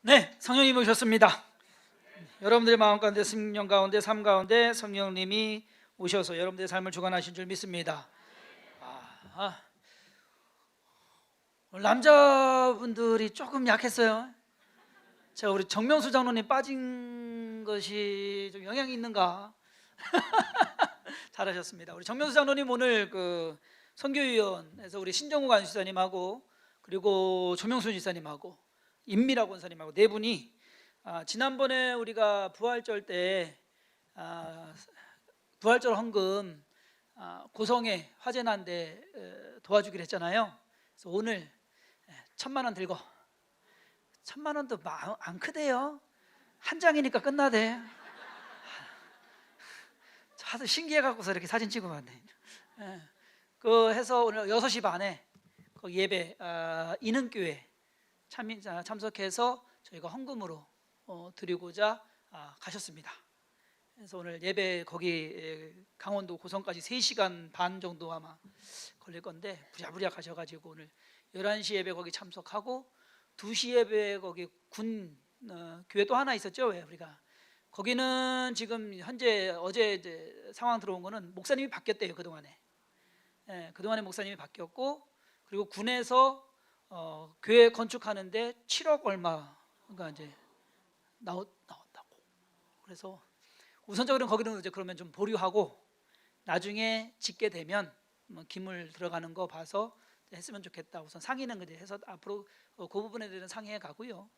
네, 성령님이 오셨습니다. 여러분들의 마음 가운데, 생명 가운데, 삶 가운데 성령님이 오셔서 여러분들의 삶을 주관하신 줄 믿습니다. 오늘 남자분들이 조금 약했어요. 제가 우리 정명수 장로님 빠진 것이 좀 영향이 있는가? 잘하셨습니다. 우리 정명수 장로님 오늘 그 선교위원회에서 우리 신정우 간수사님하고 그리고 조명수 지사님하고 임미라 권사님하고 네 분이 지난번에 우리가 부활절 때 부활절 헌금 고성에 화재 난데 도와주기로 했잖아요. 그래서 오늘 1,000만 원 들고, 1,000만 원도 안 크대요. 한 장이니까 끝나대. 하도 신기해갖고서 이렇게 사진 찍어 봤네. 그 해서 오늘 6시 반에 그 예배 인흥교회 참석해서 저희가 헌금으로 드리고자 가셨습니다. 그래서 오늘 예배 거기 강원도 고성까지 3시간 반 정도 아마 걸릴 건데 부랴부랴 가셔가지고 오늘 11시 예배 거기 참석하고 2시 예배 거기 군 교회 또 하나 있었죠. 왜 우리가 거기는 지금 현재 어제 이제 상황 들어온 거는 목사님이 바뀌었대요. 그동안에 그동안에 목사님이 바뀌었고, 그리고 군에서 교회 건축하는데 7억 얼마가 이제 나왔다고. 그래서 우선적으로는 거기는 이제 그러면 좀 보류하고 나중에 짓게 되면 뭐 기물 들어가는 거 봐서 했으면 좋겠다. 우선 상의는 이제 해서 앞으로 그 부분에 대해서 상의해 가고요.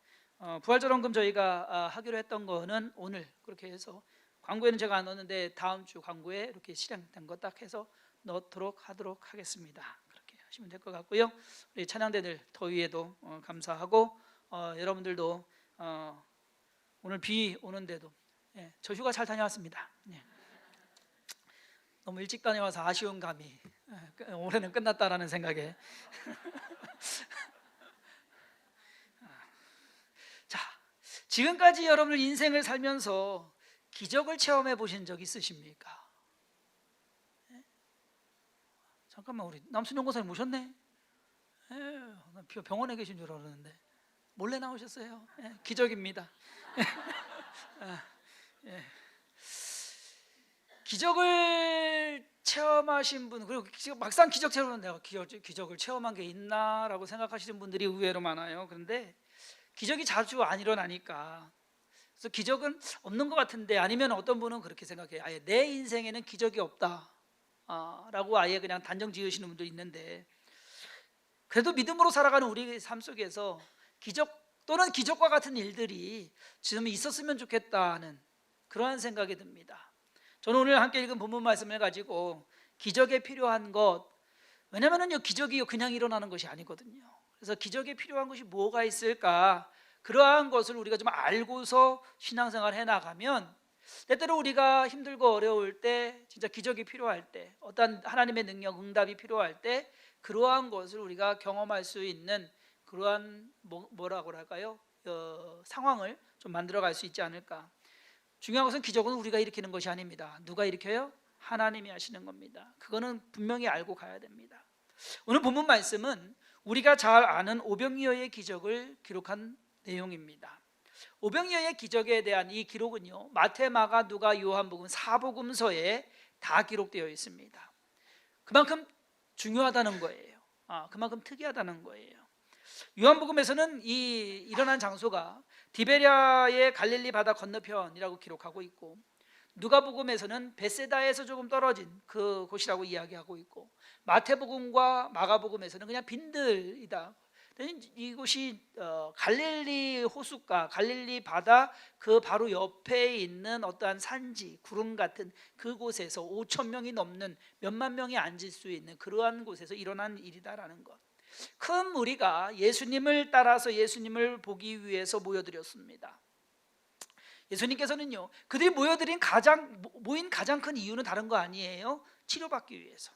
부활절 헌금 저희가 하기로 했던 거는 오늘 그렇게 해서 광고에는 제가 안 넣었는데 다음 주 광고에 이렇게 실행된 거 딱 해서 넣도록 하도록 하겠습니다. 그렇게 하시면 될 것 같고요. 우리 찬양대들 더위에도 감사하고 여러분들도 오늘 비 오는데도 저 휴가 잘 다녀왔습니다. 너무 일찍 다녀와서 아쉬운 감이 올해는 끝났다라는 생각에 자, 지금까지 여러분들 인생을 살면서 기적을 체험해 보신 적 있으십니까? 잠깐만, 우리 남순영 권사님 오셨네. 병원에 계신 줄 알았는데 몰래 나오셨어요. 기적입니다. 기적을 체험하신 분, 그리고 막상 기적 체험은 내가 기적을 체험한 게 있나라고 생각하시는 분들이 의외로 많아요. 그런데 기적이 자주 안 일어나니까, 그래서 기적은 없는 것 같은데, 아니면 어떤 분은 그렇게 생각해요. 아예 내 인생에는 기적이 없다 라고 아예 그냥 단정 지으시는 분도 있는데, 그래도 믿음으로 살아가는 우리 삶 속에서 기적 또는 기적과 같은 일들이 지금 있었으면 좋겠다는 그러한 생각이 듭니다. 저는 오늘 함께 읽은 본문 말씀을 가지고 기적에 필요한 것, 왜냐하면 기적이 그냥 일어나는 것이 아니거든요. 그래서 기적에 필요한 것이 뭐가 있을까, 그러한 것을 우리가 좀 알고서 신앙생활 해나가면 때때로 우리가 힘들고 어려울 때, 진짜 기적이 필요할 때, 어떤 하나님의 능력, 응답이 필요할 때 그러한 것을 우리가 경험할 수 있는 그러한 뭐라고 할까요? 상황을 좀 만들어갈 수 있지 않을까. 중요한 것은 기적은 우리가 일으키는 것이 아닙니다. 누가 일으켜요? 하나님이 하시는 겁니다. 그거는 분명히 알고 가야 됩니다. 오늘 본문 말씀은 우리가 잘 아는 오병이어의 기적을 기록한 내용입니다. 오병이어의 기적에 대한 이 기록은요, 마태, 마가, 누가, 요한복음 4복음서에 다 기록되어 있습니다. 그만큼 중요하다는 거예요. 그만큼 특이하다는 거예요. 요한복음에서는 이 일어난 장소가 디베랴의 갈릴리 바다 건너편이라고 기록하고 있고, 누가복음에서는 베세다에서 조금 떨어진 그 곳이라고 이야기하고 있고, 마태복음과 마가복음에서는 그냥 빈들이다. 이곳이 갈릴리 호숫가, 갈릴리 바다 그 바로 옆에 있는 어떠한 산지, 구름 같은 그곳에서 5,000명이 넘는 몇만 명이 앉을 수 있는 그러한 곳에서 일어난 일이다라는 것. 큰 무리가 예수님을 따라서 예수님을 보기 위해서 모여들었습니다. 예수님께서는요, 그들이 모인 가장 큰 이유는 다른 거 아니에요. 치료받기 위해서,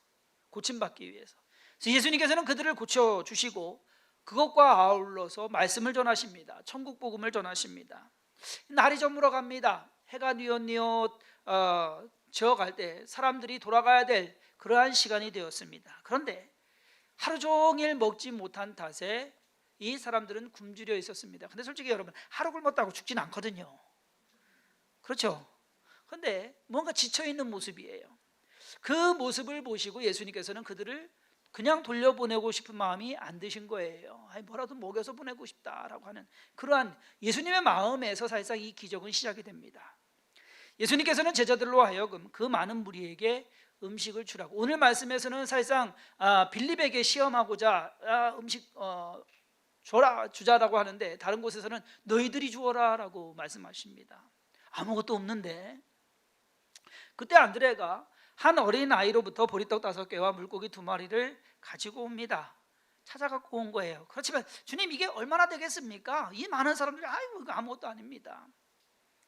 고침받기 위해서. 그래서 예수님께서는 그들을 고쳐주시고 그것과 아울러서 말씀을 전하십니다. 천국 복음을 전하십니다. 날이 저물어 갑니다. 해가 뉘엿뉘엿 저어갈 때 사람들이 돌아가야 될 그러한 시간이 되었습니다. 그런데 하루 종일 먹지 못한 탓에 이 사람들은 굶주려 있었습니다. 근데 솔직히 여러분, 하루 굶었다고 죽진 않거든요. 그렇죠? 근데 뭔가 지쳐있는 모습이에요. 그 모습을 보시고 예수님께서는 그들을 그냥 돌려보내고 싶은 마음이 안 드신 거예요. 아니, 뭐라도 먹여서 보내고 싶다라고 하는 그러한 예수님의 마음에서 사실상 이 기적은 시작이 됩니다. 예수님께서는 제자들로 하여금 그 많은 무리에게 음식을 주라고, 오늘 말씀에서는 사실상 빌립에게 시험하고자 음식 주자라고 하는데, 다른 곳에서는 너희들이 주어라 라고 말씀하십니다. 아무것도 없는데 그때 안드레가 한 어린 아이로부터 보리떡 5개와 물고기 2마리를 가지고 옵니다. 찾아갖고 온 거예요. 그렇지만 주님, 이게 얼마나 되겠습니까? 이 많은 사람들이 이거 아무것도 아닙니다.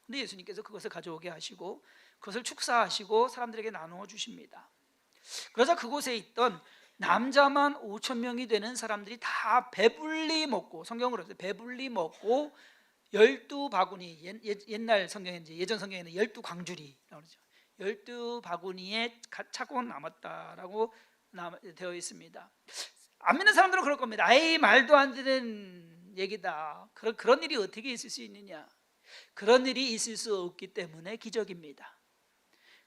근데 예수님께서 그것을 가져오게 하시고 그것을 축사하시고 사람들에게 나누어 주십니다. 그러자 그곳에 있던 남자만 5,000명이 되는 사람들이 다 배불리 먹고, 성경으로 해서 배불리 먹고 12바구니, 옛날 성경에, 예전 성경에는 12광주리라고 그러죠. 12바구니에 차고 남았다라고 되어 있습니다. 안 믿는 사람들은 그럴 겁니다. 에이, 말도 안 되는 얘기다. 그런 일이 어떻게 있을 수 있느냐? 그런 일이 있을 수 없기 때문에 기적입니다.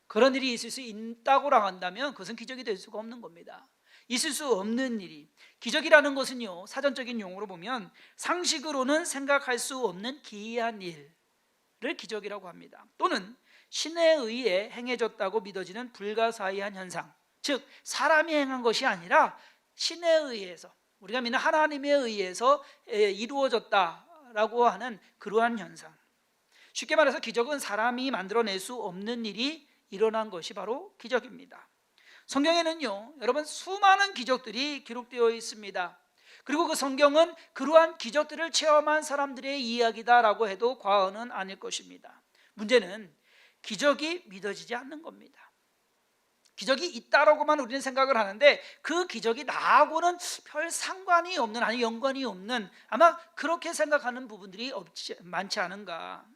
그런 일이 있을 수 있다고 한다면 그것은 기적이 될 수가 없는 겁니다. 있을 수 없는 일이, 기적이라는 것은요, 사전적인 용어로 보면 상식으로는 생각할 수 없는 기이한 일을 기적이라고 합니다. 또는 신에 의해 행해졌다고 믿어지는 불가사의한 현상, 즉 사람이 행한 것이 아니라 신에 의해서, 우리가 믿는 하나님에 의해서 이루어졌다라고 하는 그러한 현상. 쉽게 말해서 기적은 사람이 만들어낼 수 없는 일이 일어난 것이 바로 기적입니다. 성경에는요, 여러분, 수많은 기적들이 기록되어 있습니다. 그리고 그 성경은 그러한 기적들을 체험한 사람들의 이야기다라고 해도 과언은 아닐 것입니다. 문제는 기적이 믿어지지 않는 겁니다. 기적이 있다라고만 우리는 생각을 하는데 그 기적이 나하고는 별 상관이 없는, 아니 연관이 없는, 아마 그렇게 생각하는 부분들이 많지 않은가.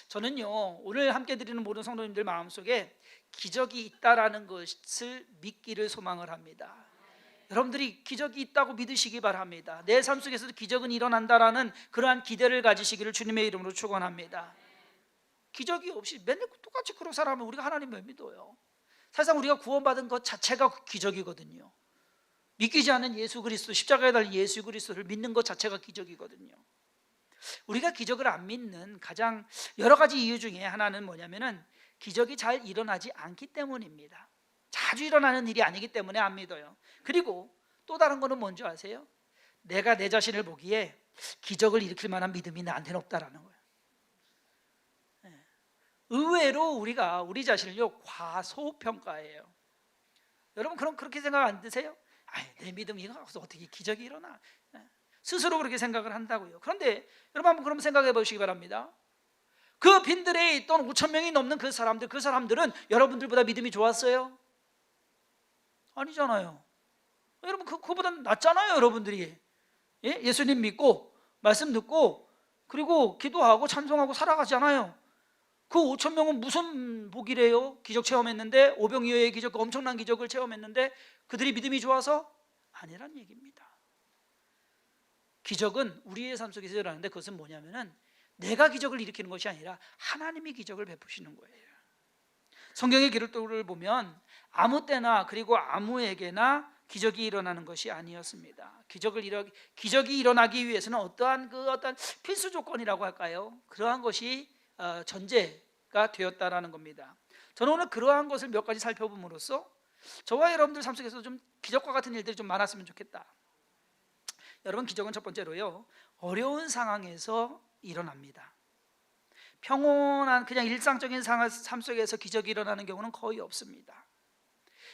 저는요, 오늘 함께 드리는 모든 성도님들 마음속에 기적이 있다라는 것을 믿기를 소망을 합니다. 여러분들이 기적이 있다고 믿으시기 바랍니다. 내 삶 속에서도 기적은 일어난다라는 그러한 기대를 가지시기를 주님의 이름으로 축원합니다. 기적이 없이 맨날 똑같이 그런 사람은 우리가 하나님 왜 믿어요? 사실상 우리가 구원받은 것 자체가 기적이거든요. 믿기지 않은 예수 그리스도, 십자가에 달린 예수 그리스도를 믿는 것 자체가 기적이거든요. 우리가 기적을 안 믿는 가장 여러 가지 이유 중에 하나는 뭐냐면은 기적이 잘 일어나지 않기 때문입니다. 자주 일어나는 일이 아니기 때문에 안 믿어요. 그리고 또 다른 거는 뭔지 아세요? 내가 내 자신을 보기에 기적을 일으킬 만한 믿음이 나한테는 없다라는 거예요. 의외로 우리가 우리 자신을요, 과소평가해요. 여러분, 그렇게 생각 안 드세요? 내 믿음이 어떻게 기적이 일어나? 스스로 그렇게 생각을 한다고요. 그런데 여러분, 한번 그럼 생각해 보시기 바랍니다. 그 빈들에 있던 5,000명이 넘는 그 사람들은 여러분들보다 믿음이 좋았어요? 아니잖아요. 여러분, 그보다 낫잖아요. 여러분들이 예수님 믿고 말씀 듣고 그리고 기도하고 찬송하고 살아가잖아요. 그 5,000명은 무슨 복이래요? 기적 체험했는데, 오병이어의 기적, 그 엄청난 기적을 체험했는데 그들이 믿음이 좋아서? 아니란 얘기입니다. 기적은 우리의 삶 속에서 일어나는데 그것은 뭐냐면은 내가 기적을 일으키는 것이 아니라 하나님이 기적을 베푸시는 거예요. 성경의 기록들을 보면 아무 때나 그리고 아무에게나 기적이 일어나는 것이 아니었습니다. 기적이 일어나기 위해서는 어떠한 필수 조건이라고 할까요? 그러한 것이 전제가 되었다라는 겁니다. 저는 오늘 그러한 것을 몇 가지 살펴봄으로써 저와 여러분들 삶 속에서 좀 기적과 같은 일들이 좀 많았으면 좋겠다. 여러분, 기적은 첫 번째로요, 어려운 상황에서 일어납니다. 평온한 그냥 일상적인 삶 속에서 기적이 일어나는 경우는 거의 없습니다.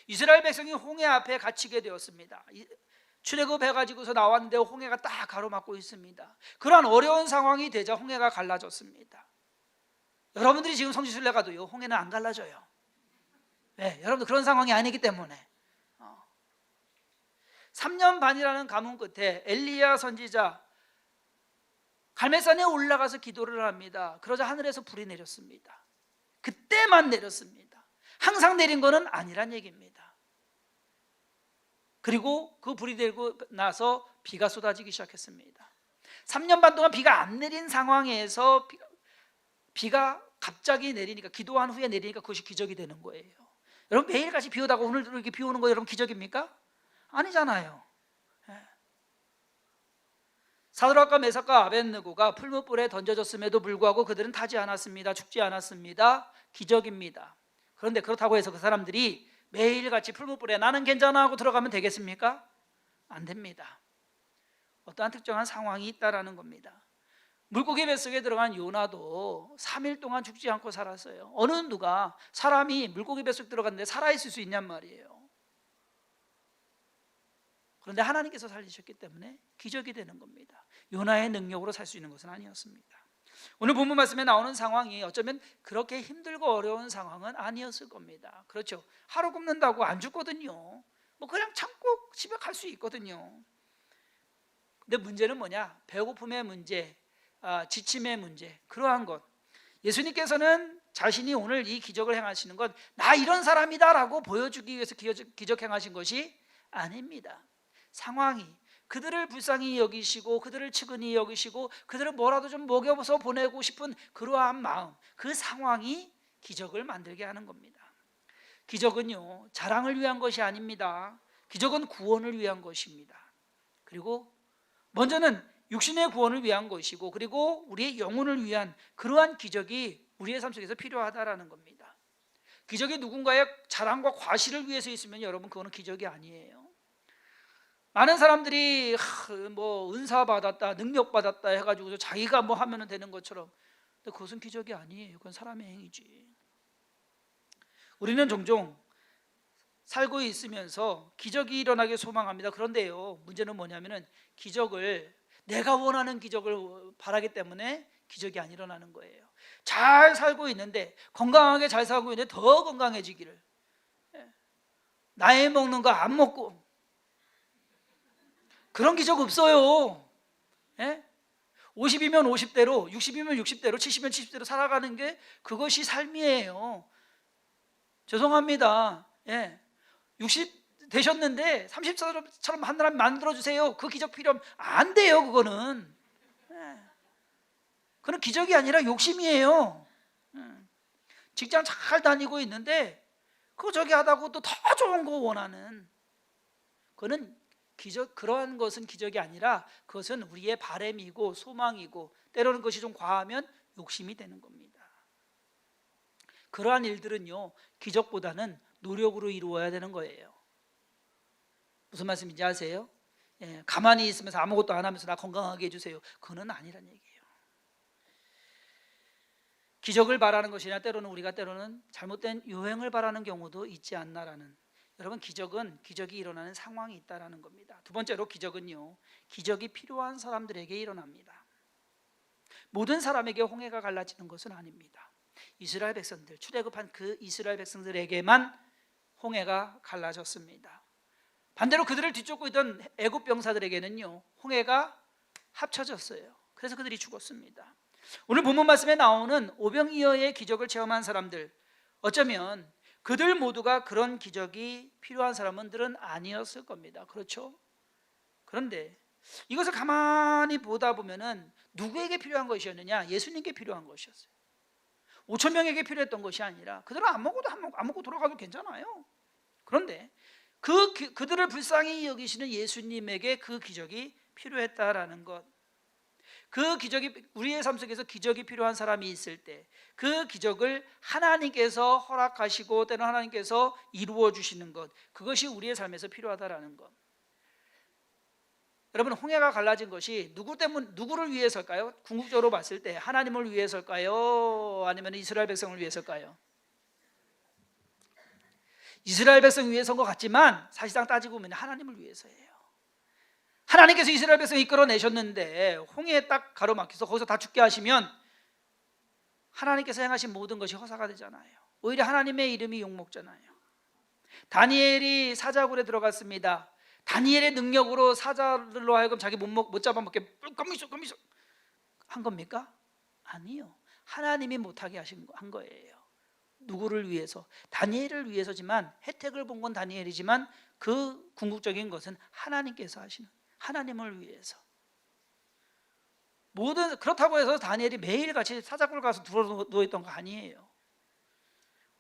이스라엘 백성이 홍해 앞에 갇히게 되었습니다. 출애굽해가지고서 나왔는데 홍해가 딱 가로막고 있습니다. 그러한 어려운 상황이 되자 홍해가 갈라졌습니다. 여러분들이 지금 성지순례 가도요, 홍해는 안 갈라져요. 네, 여러분들 그런 상황이 아니기 때문에 3년 반이라는 가뭄 끝에 엘리야 선지자 갈멜산에 올라가서 기도를 합니다. 그러자 하늘에서 불이 내렸습니다. 그때만 내렸습니다. 항상 내린 거는 아니란 얘기입니다. 그리고 그 불이 되고 나서 비가 쏟아지기 시작했습니다. 3년 반 동안 비가 안 내린 상황에서 비가 갑자기 내리니까, 기도한 후에 내리니까 그것이 기적이 되는 거예요. 여러분, 매일같이 비 오다가 오늘도 이렇게 비 오는 거 여러분 기적입니까? 아니잖아요. 사드락과 메삭과 아벳느고가 풀무불에 던져졌음에도 불구하고 그들은 타지 않았습니다. 죽지 않았습니다. 기적입니다. 그런데 그렇다고 해서 그 사람들이 매일같이 풀무불에 나는 괜찮아 하고 들어가면 되겠습니까? 안 됩니다. 어떠한 특정한 상황이 있다라는 겁니다. 물고기 뱃속에 들어간 요나도 3일 동안 죽지 않고 살았어요. 어느 누가 사람이 물고기 뱃속에 들어갔는데 살아있을 수 있냔 말이에요. 그런데 하나님께서 살리셨기 때문에 기적이 되는 겁니다. 요나의 능력으로 살 수 있는 것은 아니었습니다. 오늘 본문 말씀에 나오는 상황이 어쩌면 그렇게 힘들고 어려운 상황은 아니었을 겁니다. 그렇죠. 하루 굶는다고 안 죽거든요. 뭐 그냥 참고 집에 갈 수 있거든요. 근데 문제는 뭐냐? 배고픔의 문제, 지침의 문제, 그러한 것. 예수님께서는 자신이 오늘 이 기적을 행하시는 것, 나 이런 사람이다 라고 보여주기 위해서 기적 행하신 것이 아닙니다. 상황이, 그들을 불쌍히 여기시고 그들을 측은히 여기시고 그들을 뭐라도 좀 먹여서 보내고 싶은 그러한 마음, 그 상황이 기적을 만들게 하는 겁니다. 기적은요, 자랑을 위한 것이 아닙니다. 기적은 구원을 위한 것입니다. 그리고 먼저는 육신의 구원을 위한 것이고, 그리고 우리의 영혼을 위한 그러한 기적이 우리의 삶 속에서 필요하다라는 겁니다. 기적이 누군가의 자랑과 과시를 위해서 있으면 여러분, 그거는 기적이 아니에요. 많은 사람들이 뭐 은사 받았다, 능력 받았다 해가지고 자기가 뭐 하면 되는 것처럼, 근데 그것은 기적이 아니에요. 그건 사람의 행위지. 우리는 종종 살고 있으면서 기적이 일어나길 소망합니다. 그런데요, 문제는 뭐냐면은 기적을, 내가 원하는 기적을 바라기 때문에 기적이 안 일어나는 거예요. 잘 살고 있는데, 건강하게 잘 살고 있는데 더 건강해지기를, 나이 먹는 거 안 먹고, 그런 기적 없어요. 50이면 50대로, 60이면 60대로, 70이면 70대로 살아가는 게 그것이 삶이에요. 죄송합니다. 60 되셨는데 30살처럼 한 사람 만들어주세요. 그 기적 필요하면 안 돼요. 그거는 그건 기적이 아니라 욕심이에요. 직장 잘 다니고 있는데 그거 저기 하다고 또 더 좋은 거 원하는, 그거는 기적, 그러한 것은 기적이 아니라 그것은 우리의 바램이고 소망이고, 때로는 그것이 좀 과하면 욕심이 되는 겁니다. 그러한 일들은요, 기적보다는 노력으로 이루어야 되는 거예요. 무슨 말씀인지 아세요? 가만히 있으면서 아무것도 안 하면서 나 건강하게 해주세요, 그거는 아니란 얘기예요. 기적을 바라는 것이냐, 때로는 우리가 때로는 잘못된 요행을 바라는 경우도 있지 않나라는, 여러분, 기적이 일어나는 상황이 있다라는 겁니다. 두 번째로, 기적은요, 기적이 필요한 사람들에게 일어납니다. 모든 사람에게 홍해가 갈라지는 것은 아닙니다. 이스라엘 백성들, 출애굽한 그 이스라엘 백성들에게만 홍해가 갈라졌습니다. 반대로 그들을 뒤쫓고 있던 애굽 병사들에게는요, 홍해가 합쳐졌어요. 그래서 그들이 죽었습니다. 오늘 본문 말씀에 나오는 오병이어의 기적을 체험한 사람들, 어쩌면 그들 모두가 그런 기적이 필요한 사람들은 아니었을 겁니다. 그렇죠? 그런데 이것을 가만히 보다 보면은 누구에게 필요한 것이었느냐? 예수님께 필요한 것이었어요. 5천 명에게 필요했던 것이 아니라, 그들은 안 먹고 돌아가도 괜찮아요. 그런데 그들을 불쌍히 여기시는 예수님에게 그 기적이 필요했다라는 것, 그 기적이, 우리의 삶 속에서 기적이 필요한 사람이 있을 때 그 기적을 하나님께서 허락하시고 때로는 하나님께서 이루어 주시는 것, 그것이 우리의 삶에서 필요하다라는 것. 여러분, 홍해가 갈라진 것이 누구를 위해서일까요? 궁극적으로 봤을 때 하나님을 위해서일까요? 아니면 이스라엘 백성을 위해서일까요? 이스라엘 백성 위해서인 것 같지만 사실상 따지고 보면 하나님을 위해서예요. 하나님께서 이스라엘 백성을 이끌어내셨는데 홍해에 딱 가로막혀서 거기서 다 죽게 하시면 하나님께서 행하신 모든 것이 허사가 되잖아요. 오히려 하나님의 이름이 욕먹잖아요. 다니엘이 사자굴에 들어갔습니다. 다니엘의 능력으로 사자들로 하여금 자기 못 잡아먹게 껌미소 한 겁니까? 아니요. 하나님이 못하게 한 거예요. 누구를 위해서? 다니엘을 위해서지만, 혜택을 본 건 다니엘이지만 그 궁극적인 것은 하나님께서 하시는, 하나님을 위해서. 모든, 그렇다고 해서 다니엘이 매일같이 사자굴 가서 누워있던 거 아니에요.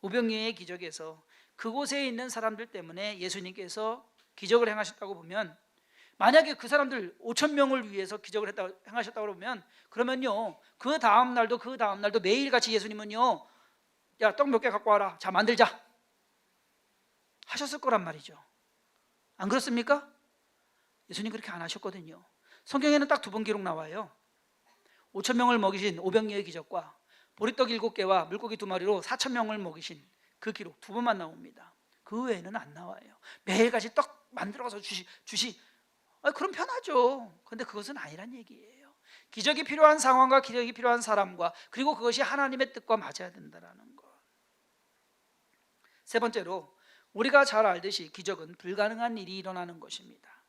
오병이어의 기적에서 그곳에 있는 사람들 때문에 예수님께서 기적을 행하셨다고 보면, 만약에 그 사람들 5천 명을 위해서 기적을 행하셨다고 그러면, 그러면요 그 다음 날도 매일같이 예수님은요, 야, 떡 몇 개 갖고 와라, 자 만들자 하셨을 거란 말이죠. 안 그렇습니까? 예수님 그렇게 안 하셨거든요. 성경에는 딱 두 번 기록 나와요. 5천 명을 먹이신 오병이어의 기적과 보리떡 7개와 물고기 2마리로 4천 명을 먹이신 그 기록 두 번만 나옵니다. 그 외에는 안 나와요. 매일같이 떡 만들어서 그럼 편하죠. 그런데 그것은 아니란 얘기예요. 기적이 필요한 상황과 기적이 필요한 사람과, 그리고 그것이 하나님의 뜻과 맞아야 된다는 것. 세 번째로, 우리가 잘 알듯이 기적은 불가능한 일이 일어나는 것입니다.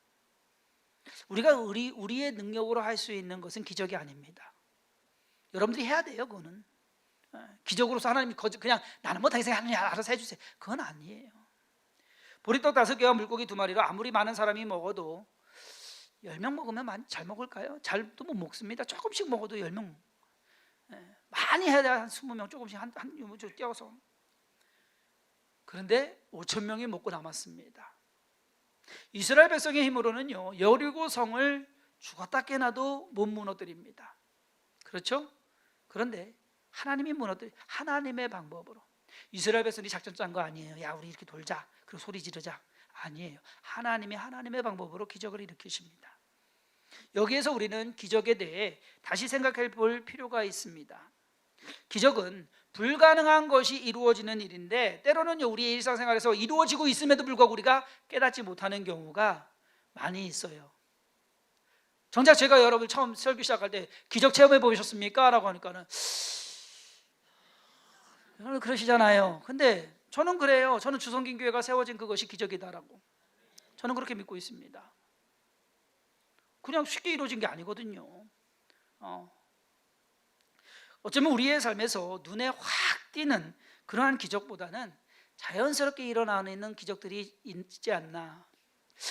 우리가 우리의 능력으로 할 수 있는 것은 기적이 아닙니다. 여러분들이 해야 돼요. 그거는 기적으로서 하나님이 그냥 나는 못하겠어요, 하나님 알아서 해주세요, 그건 아니에요. 보리떡 5개와 물고기 2마리로 아무리 많은 사람이 먹어도 10명 먹으면 잘 먹을까요? 잘도 못 먹습니다. 조금씩 먹어도 10명, 많이 해야 돼. 한 20명, 조금씩 한 띄워서. 그런데 5천 명이 먹고 남았습니다. 이스라엘 백성의 힘으로는요 여리고 성을 죽었다 깨나도 못 무너뜨립니다. 그렇죠? 그런데 하나님이 하나님의 방법으로. 이스라엘 백성이 작전 짠 거 아니에요. 야, 우리 이렇게 돌자, 그리고 소리 지르자, 아니에요. 하나님의 방법으로 기적을 일으키십니다. 여기에서 우리는 기적에 대해 다시 생각해 볼 필요가 있습니다. 기적은 불가능한 것이 이루어지는 일인데, 때로는요 우리의 일상생활에서 이루어지고 있음에도 불구하고 우리가 깨닫지 못하는 경우가 많이 있어요. 정작 제가 여러분 처음 설교 시작할 때 기적 체험해 보셨습니까? 라고 하니까는 그러시잖아요. 근데 저는 그래요. 저는 주성긴 교회가 세워진 그것이 기적이다라고 저는 그렇게 믿고 있습니다. 그냥 쉽게 이루어진 게 아니거든요. 어쩌면 우리의 삶에서 눈에 확 띄는 그러한 기적보다는 자연스럽게 일어나는 기적들이 있지 않나.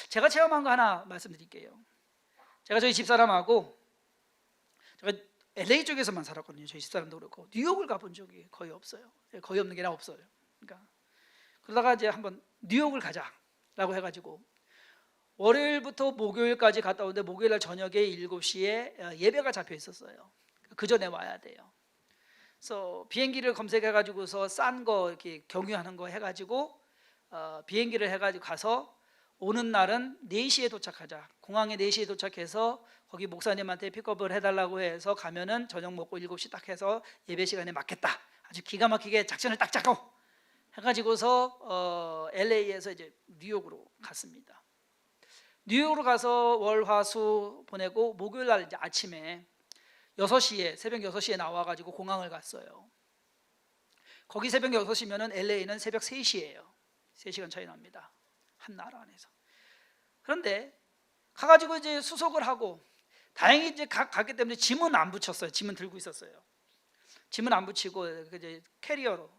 제가 체험한 거 하나 말씀드릴게요. 제가 저희 집사람하고, 제가 LA 쪽에서만 살았거든요. 저희 집사람도 그렇고 뉴욕을 가본 적이 거의 없어요. 거의 없는 게 아니라 없어요. 그러니까 그러다가 이제 한번 뉴욕을 가자라고 해가지고 월요일부터 목요일까지 갔다 오는데, 목요일날 저녁에 7시에 예배가 잡혀 있었어요. 그 전에 와야 돼요. 그래서 비행기를 검색해가지고서 싼 거 이렇게 경유하는 거 해가지고 비행기를 해가지고 가서, 오는 날은 4시에 도착하자, 공항에 4시에 도착해서 거기 목사님한테 픽업을 해달라고 해서 가면은 저녁 먹고 7시 딱 해서 예배 시간에 맞겠다, 아주 기가 막히게 작전을 딱 짜고 해가지고서 LA에서 이제 뉴욕으로 갔습니다. 뉴욕으로 가서 월, 화, 수 보내고, 목요일 날 이제 아침에 6시에, 새벽 6시에 나와가지고 공항을 갔어요. 거기 새벽 6시면은 LA는 새벽 3시예요. 3시간 차이 납니다. 한 나라 안에서. 그런데 가가지고 이제 수속을 하고, 다행히 이제 갔기 때문에 짐은 안 붙였어요. 짐은 들고 있었어요. 짐은 안 붙이고 이제 캐리어로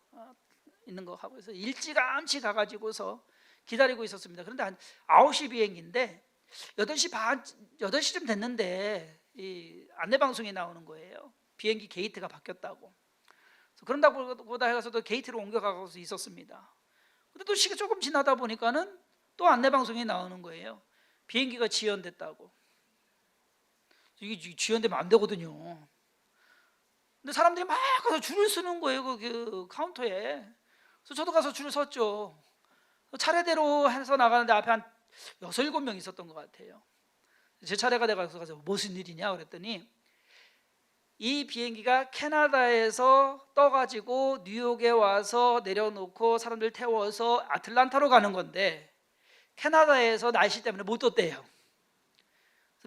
있는 거 하고 해서 일찌감치 가가지고서 기다리고 있었습니다. 그런데 한 9시 비행기인데 8시 반, 8시쯤 됐는데 이 안내방송이 나오는 거예요. 비행기 게이트가 바뀌었다고. 그런다고 보다 해서도 게이트로 옮겨가서 있었습니다. 근데 또 시간 조금 지나다 보니까는 또 안내방송이 나오는 거예요. 비행기가 지연됐다고. 이게 지연되면 안 되거든요. 근데 사람들이 막 가서 줄을 서는 거예요, 그 카운터에. 그래서 저도 가서 줄을 섰죠. 차례대로 해서 나가는데 앞에 한 6, 7명 있었던 것 같아요. 제 차례가 돼가서 무슨 일이냐 그랬더니, 이 비행기가 캐나다에서 떠가지고 뉴욕에 와서 내려놓고 사람들 태워서 아틀란타로 가는 건데, 캐나다에서 날씨 때문에 못 떴대요.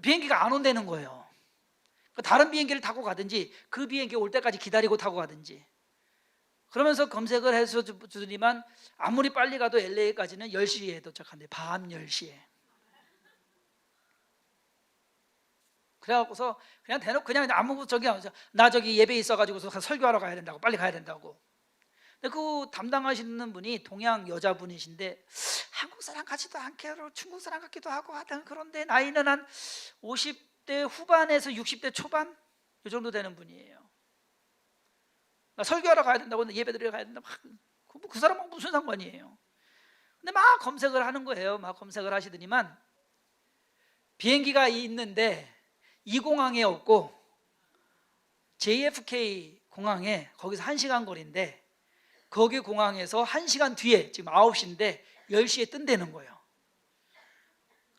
비행기가 안 온다는 거예요. 다른 비행기를 타고 가든지 그 비행기 올 때까지 기다리고 타고 가든지. 그러면서 검색을 해서 주더니만 아무리 빨리 가도 LA까지는 10시에 도착한대. 밤 10시에. 그래갖고서 그냥 대놓고 그냥 아무 저기 나 저기 예배 있어가지고서 설교하러 가야 된다고, 빨리 가야 된다고. 근데 그 담당하시는 분이 동양 여자분이신데 한국 사람 같지도 않게 중국 사람 같기도 하고 하여튼 그런데 나이는 한 50대 후반에서 60대 초반 이 정도 되는 분이에요. 나 설교하러 가야 된다고 예배드리러 가야 된다. 그 사람하고 무슨 상관이에요? 근데 막 검색을 하는 거예요. 막 검색을 하시더니만 비행기가 있는데 이 공항에 없고 JFK 공항에 거기서 1시간 거리인데 거기 공항에서 1시간 뒤에 지금 9시인데 10시에 뜬다는 거예요.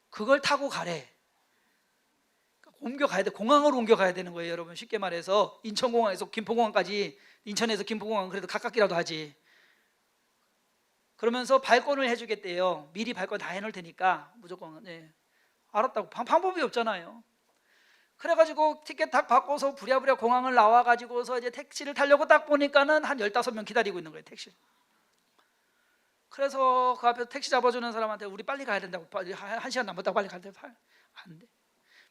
그걸 타고 가래. 옮겨가야 돼. 공항으로 옮겨가야 되는 거예요. 여러분 쉽게 말해서 인천공항에서 김포공항까지 인천에서 김포공항 그래도 가깝기라도 하지. 그러면서 발권을 해주겠대요. 미리 발권 다 해놓을 테니까 무조건. 네. 알았다고. 방법이 없잖아요. 그래가지고 티켓 딱 바꿔서 부랴부랴 공항을 나와가지고서 이제 택시를 타려고 딱 보니까는 한 15명 기다리고 있는 거예요. 택시. 그래서 그 앞에서 택시 잡아주는 사람한테 우리 빨리 가야 된다고. 1시간 남았다고 빨리 가야 돼. 안 돼.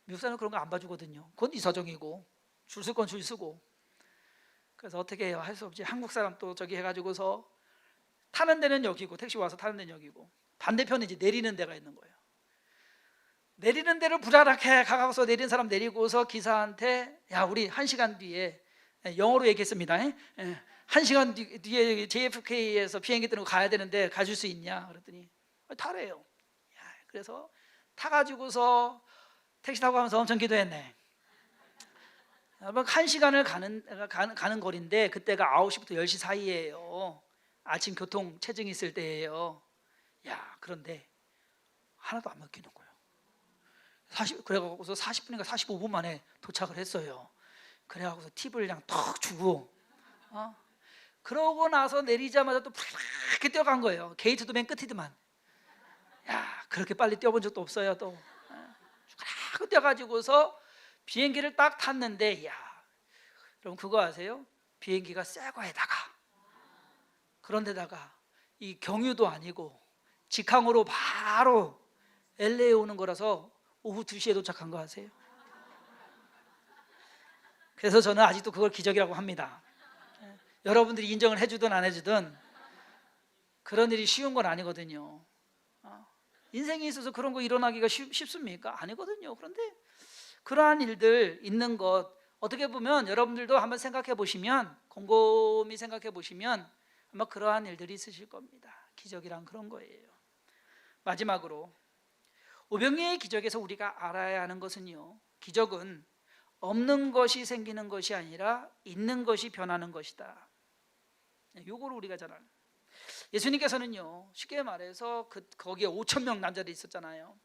미국 사람은 그런 거 안 봐주거든요. 그건 네 사정이고 줄 쓸 건 줄 쓰고. 그래서 어떻게 해요? 할 수 없지. 한국 사람 또 저기 해가지고서 타는 데는 여기고 택시 와서 타는 데는 여기고 반대편에 이제 내리는 데가 있는 거예요. 내리는 데를 부랴하게 가서 내린 사람 내리고서 기사한테 야 우리 1시간 뒤에 영어로 얘기했습니다. 1시간 뒤에 JFK에서 비행기 뜨는 거 가야 되는데 가줄 수 있냐? 그랬더니 타래요. 그래서 타가지고서 택시 타고 가면서 엄청 기도했네. 1시간을 가는 거리인데 그때가 9시부터 10시 사이예요. 아침 교통 체증 있을 때예요. 야 그런데 하나도 안 먹히는 거예요. 그래갖고서 40분인가 45분 만에 도착을 했어요. 그래갖고서 팁을 그냥 턱 주고 그러고 나서 내리자마자 또 이렇게 뛰어간 거예요. 게이트도 맨 끝이더만. 야 그렇게 빨리 뛰어본 적도 없어요. 또 쭉 뛰어가지고서 비행기를 딱 탔는데 야 여러분 그거 아세요? 비행기가 새 거에다가 그런데다가 이 경유도 아니고 직항으로 바로 LA에 오는 거라서 오후 2시에 도착한 거 아세요? 그래서 저는 아직도 그걸 기적이라고 합니다. 여러분들이 인정을 해주든 안 해주든 그런 일이 쉬운 건 아니거든요. 인생에 있어서 그런 거 일어나기가 쉽습니까? 아니거든요. 그런데 그러한 일들 있는 것 어떻게 보면 여러분들도 한번 생각해 보시면 곰곰이 생각해 보시면 아마 그러한 일들이 있으실 겁니다. 기적이란 그런 거예요. 마지막으로 오병이의 기적에서 우리가 알아야 하는 것은요, 기적은 없는 것이 생기는 것이 아니라 있는 것이 변하는 것이다. 요거를 우리가 잘 알아요. 예수님께서는요 쉽게 말해서 거기에 5,000명 남자들이 있었잖아요.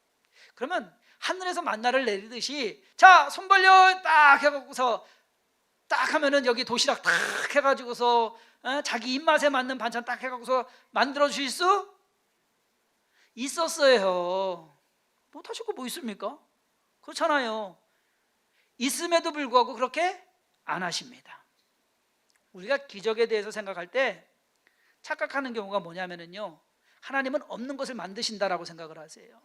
그러면 하늘에서 만나를 내리듯이 자 손 벌려 딱 해갖고서 딱 하면은 여기 도시락 딱 해가지고서 자기 입맛에 맞는 반찬 딱 해갖고서 만들어 주실 수 있었어요. 못하실 거 뭐 있습니까? 그렇잖아요. 있음에도 불구하고 그렇게 안 하십니다. 우리가 기적에 대해서 생각할 때 착각하는 경우가 뭐냐면요, 하나님은 없는 것을 만드신다라고 생각을 하세요.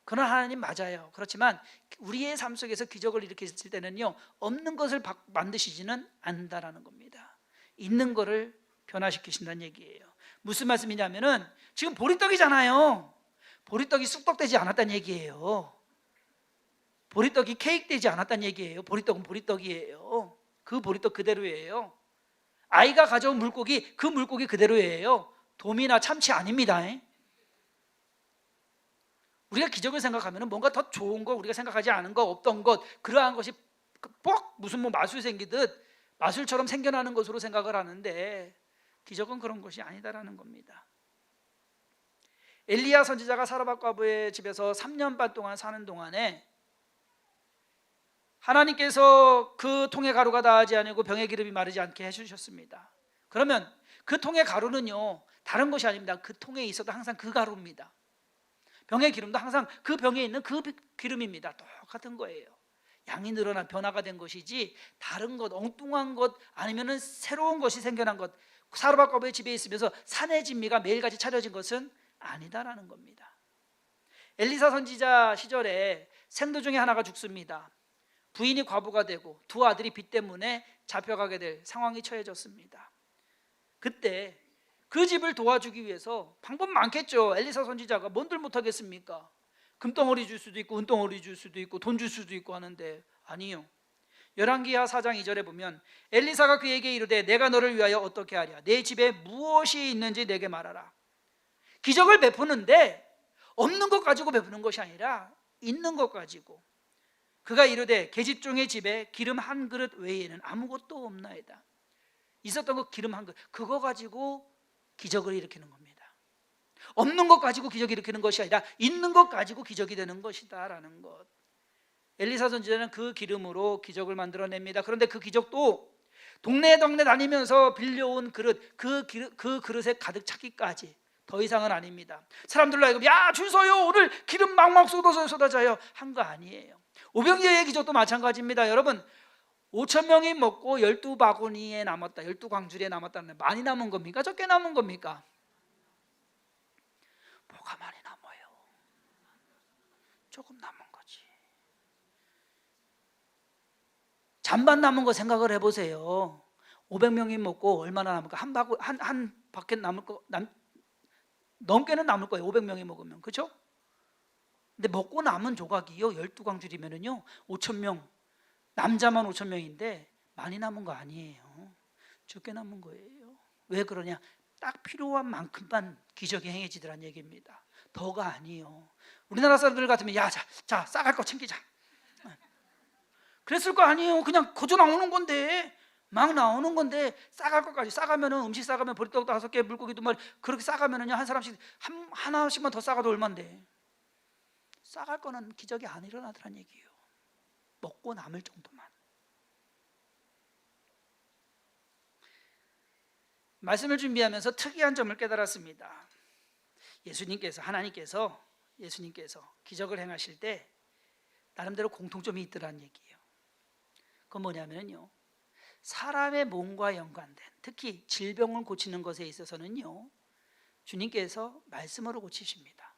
그런 하나님 맞아요. 그렇지만 우리의 삶 속에서 기적을 일으키실 때는요, 없는 것을 만드시지는 않는다라는 겁니다. 있는 것을 변화시키신다는 얘기예요. 무슨 말씀이냐면은 지금 보리떡이잖아요. 보리떡이 쑥떡되지 않았다는 얘기예요. 보리떡이 케이크 되지 않았다는 얘기예요. 보리떡은 보리떡이에요. 그 보리떡 그대로예요. 아이가 가져온 물고기, 그 물고기 그대로예요. 도미나 참치 아닙니다. 우리가 기적을 생각하면 뭔가 더 좋은 거, 우리가 생각하지 않은 거, 없던 것, 그러한 것이 뻑 무슨 마술 생기듯 마술처럼 생겨나는 것으로 생각을 하는데 기적은 그런 것이 아니다라는 겁니다. 엘리야 선지자가 사르밧 과부의 집에서 3년 반 동안 사는 동안에 하나님께서 그 통에 가루가 닿지 아니고 병의 기름이 마르지 않게 해주셨습니다. 그러면 그 통의 가루는요 다른 것이 아닙니다. 그 통에 있어도 항상 그 가루입니다. 병의 기름도 항상 그 병에 있는 그 기름입니다. 똑같은 거예요. 양이 늘어나 변화가 된 것이지 다른 것, 엉뚱한 것 아니면 새로운 것이 생겨난 것, 사르밧 과부의 집에 있으면서 산의 진미가 매일같이 차려진 것은 아니다라는 겁니다. 엘리사 선지자 시절에 생도 중에 하나가 죽습니다. 부인이 과부가 되고 두 아들이 빚 때문에 잡혀가게 될 상황이 처해졌습니다. 그때 그 집을 도와주기 위해서 방법 많겠죠. 엘리사 선지자가 뭔들 못하겠습니까? 금덩어리 줄 수도 있고 은덩어리 줄 수도 있고 돈 줄 수도 있고 하는데 아니요. 열왕기하 4장 2절에 보면 엘리사가 그에게 이르되 내가 너를 위하여 어떻게 하랴? 내 집에 무엇이 있는지 내게 말하라. 기적을 베푸는데 없는 것 가지고 베푸는 것이 아니라 있는 것 가지고. 그가 이르되 계집종의 집에 기름 한 그릇 외에는 아무것도 없나이다. 있었던 거 기름 한 그릇, 그거 가지고 기적을 일으키는 겁니다. 없는 것 가지고 기적을 일으키는 것이 아니라 있는 것 가지고 기적이 되는 것이다 라는 것. 엘리사 선지자는 그 기름으로 기적을 만들어냅니다. 그런데 그 기적도 동네 다니면서 빌려온 그릇, 그 그릇에 가득 차기까지, 더 이상은 아닙니다. 사람들로 하여금 야 줄 서요, 오늘 기름 막막 쏟아져요 한 거 아니에요. 오병이어의 기적도 마찬가지입니다. 여러분, 5,000명이 먹고 12바구니에 남았다, 12광주리에 남았다는, 많이 남은 겁니까? 적게 남은 겁니까? 뭐가 많이 남아요? 조금 남은 거지. 잔반 남은 거 생각을 해보세요. 500명이 먹고 얼마나 남을까? 한 바켓 남을 거, 넘게는 남을 거예요. 500명이 먹으면, 그렇죠? 근데 먹고 남은 조각이요 12광주리면은요 5,000명, 남자만 5,000명인데 많이 남은 거 아니에요. 적게 남은 거예요. 왜 그러냐? 딱 필요한 만큼만 기적이 행해지더란 얘기입니다. 더가 아니에요. 우리나라 사람들 같으면 야, 자 싸갈 거 챙기자, 그랬을 거 아니에요. 그냥 거저 나오는 건데, 막 나오는 건데 싸갈 것까지 싸가면은, 음식 싸가면 보리떡 5개, 물고기 2마리 그렇게 싸가면은요 한 사람씩 하나씩만 더 싸가도 얼만데, 싸갈 거는 기적이 안 일어나더란 얘기예요. 먹고 남을 정도만. 말씀을 준비하면서 특이한 점을 깨달았습니다. 하나님께서 예수님께서 기적을 행하실 때 나름대로 공통점이 있더란 얘기예요. 그건 뭐냐면요, 사람의 몸과 연관된, 특히 질병을 고치는 것에 있어서는요 주님께서 말씀으로 고치십니다.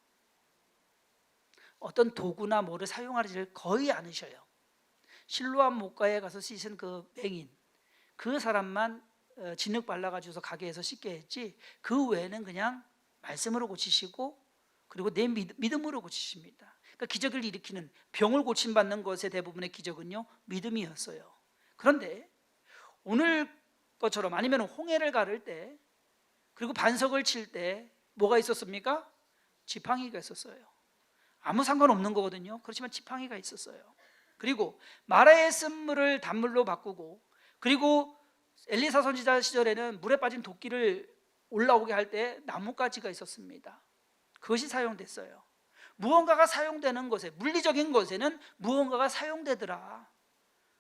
어떤 도구나 뭐를 사용하지를 거의 않으셔요. 실로암 목가에 가서 씻은 그 맹인, 그 사람만 진흙 발라가지고서 가게에서 씻게 했지, 그 외에는 그냥 말씀으로 고치시고, 그리고 내 믿음으로 고치십니다. 그러니까 기적을 일으키는, 병을 고침받는 것의 대부분의 기적은요 믿음이었어요. 그런데 오늘 것처럼, 아니면 홍해를 가를 때, 그리고 반석을 칠 때 뭐가 있었습니까? 지팡이가 있었어요. 아무 상관없는 거거든요. 그렇지만 지팡이가 있었어요. 그리고 마라의 쓴물을 단물로 바꾸고, 그리고 엘리사 선지자 시절에는 물에 빠진 도끼를 올라오게 할 때 나뭇가지가 있었습니다. 그것이 사용됐어요. 무언가가 사용되는 것에, 물리적인 것에는 무언가가 사용되더라.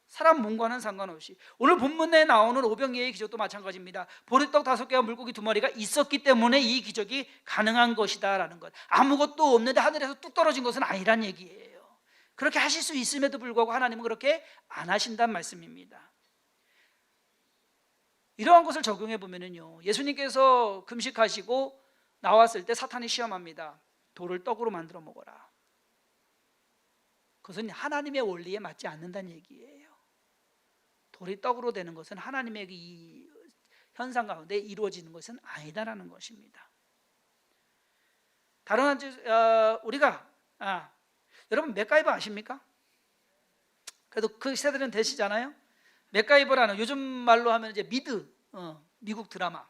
사람 몸과는 상관없이. 오늘 본문에 나오는 오병이어의 기적도 마찬가지입니다. 보리떡 5개와 물고기 2마리가 있었기 때문에 이 기적이 가능한 것이다 라는 것. 아무것도 없는데 하늘에서 뚝 떨어진 것은 아니란 얘기예요. 그렇게 하실 수 있음에도 불구하고 하나님은 그렇게 안 하신다는 말씀입니다. 이러한 것을 적용해 보면은요, 예수님께서 금식하시고 나왔을 때 사탄이 시험합니다. 돌을 떡으로 만들어 먹어라. 그것은 하나님의 원리에 맞지 않는다는 얘기예요. 돌이 떡으로 되는 것은 하나님의 이 현상 가운데 이루어지는 것은 아니다라는 것입니다. 다른 우리가 여러분 맥가이버 아십니까? 그래도 그 세대는 되시잖아요. 맥가이버라는, 요즘 말로 하면 이제 미국 드라마,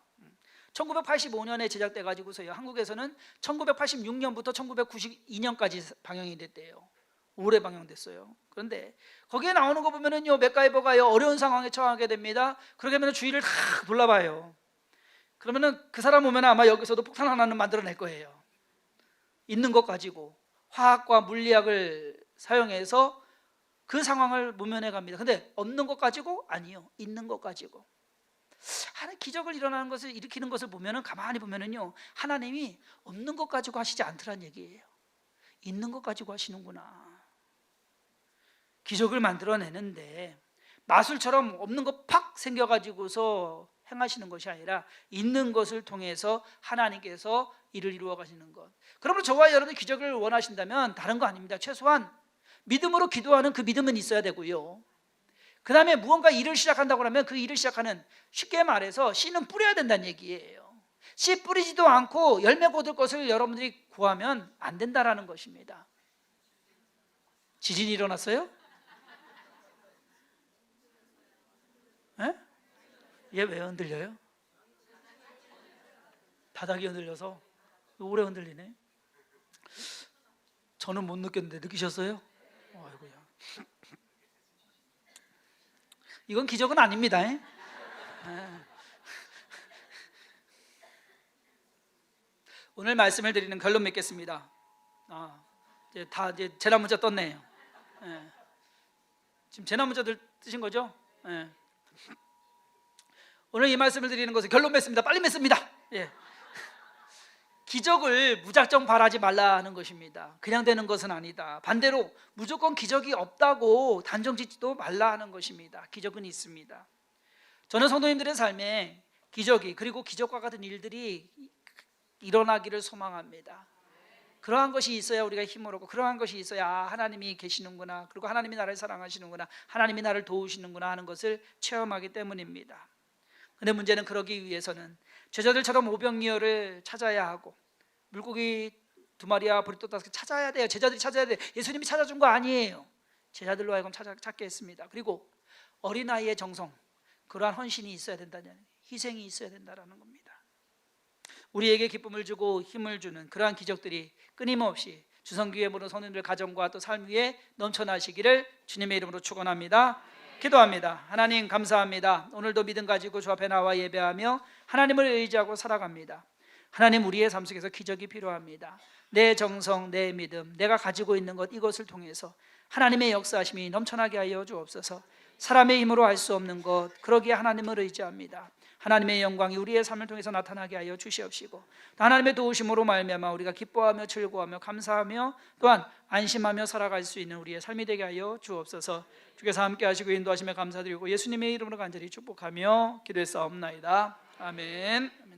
1985년에 제작돼 가지고서요 한국에서는 1986년부터 1992년까지 방영이 됐대요. 올해 방영됐어요. 그런데 거기에 나오는 거 보면은요, 맥가이버가요 어려운 상황에 처하게 됩니다. 그러게 하면 주위를 다 둘러봐요. 그러면은 그 사람 오면 아마 여기서도 폭탄 하나는 만들어낼 거예요. 있는 것 가지고 화학과 물리학을 사용해서 그 상황을 모면해 갑니다. 근데 없는 것 가지고? 아니요, 있는 것 가지고. 하나님 기적을 일으키는 것을 보면은, 가만히 보면은요, 하나님이 없는 것 가지고 하시지 않더란 얘기예요. 있는 것 가지고 하시는구나. 기적을 만들어내는데 마술처럼 없는 거 팍 생겨가지고서 행하시는 것이 아니라 있는 것을 통해서 하나님께서 일을 이루어 가시는 것. 그러므로 저와 여러분이 기적을 원하신다면 다른 거 아닙니다. 최소한 믿음으로 기도하는 그 믿음은 있어야 되고요, 그 다음에 무언가 일을 시작한다고 하면 그 일을 시작하는, 쉽게 말해서 씨는 뿌려야 된다는 얘기예요. 씨 뿌리지도 않고 열매 거둘 것을 여러분들이 구하면 안 된다라는 것입니다. 지진이 일어났어요? 얘 왜 흔들려요? 바닥이 흔들려서 오래 흔들리네. 저는 못 느꼈는데 느끼셨어요? 아이고야. 이건 기적은 아닙니다. 오늘 말씀을 드리는 결론 맺겠습니다. 이제 재난 문자 떴네요. 지금 재난 문자들 뜨신 거죠? 오늘 이 말씀을 드리는 것은 결론 맺습니다. 빨리 맺습니다. 기적을 무작정 바라지 말라는 것입니다. 그냥 되는 것은 아니다. 반대로 무조건 기적이 없다고 단정 짓지도 말라 하는 것입니다. 기적은 있습니다. 저는 성도님들의 삶에 기적이, 그리고 기적과 같은 일들이 일어나기를 소망합니다. 그러한 것이 있어야 우리가 힘을 얻고, 그러한 것이 있어야 하나님이 계시는구나, 그리고 하나님이 나를 사랑하시는구나, 하나님이 나를 도우시는구나 하는 것을 체험하기 때문입니다. 그런데 문제는 그러기 위해서는 제자들처럼 오병이어를 찾아야 하고, 물고기 2마리와 보리떡 5개 찾아야 돼요. 제자들이 찾아야 돼요. 예수님이 찾아준 거 아니에요. 제자들로 하여금 찾게 했습니다. 그리고 어린아이의 정성, 그러한 헌신이 있어야 된다는, 희생이 있어야 된다는 겁니다. 우리에게 기쁨을 주고 힘을 주는 그러한 기적들이 끊임없이 주성교회 모든 성도님들 가정과 또 삶 위에 넘쳐나시기를 주님의 이름으로 축원합니다. 기도합니다. 하나님 감사합니다. 오늘도 믿음 가지고 주 앞에 나와 예배하며 하나님을 의지하고 살아갑니다. 하나님, 우리의 삶 속에서 기적이 필요합니다. 내 정성, 내 믿음, 내가 가지고 있는 것, 이것을 통해서 하나님의 역사하심이 넘쳐나게 하여 주옵소서. 사람의 힘으로 할 수 없는 것, 그러기에 하나님을 의지합니다. 하나님의 영광이 우리의 삶을 통해서 나타나게 하여 주시옵시고, 하나님의 도우심으로 말미암아 우리가 기뻐하며 즐거워하며 감사하며 또한 안심하며 살아갈 수 있는 우리의 삶이 되게 하여 주옵소서. 주께서 함께 하시고 인도하심에 감사드리고 예수님의 이름으로 간절히 축복하며 기도했사옵나이다. 아멘.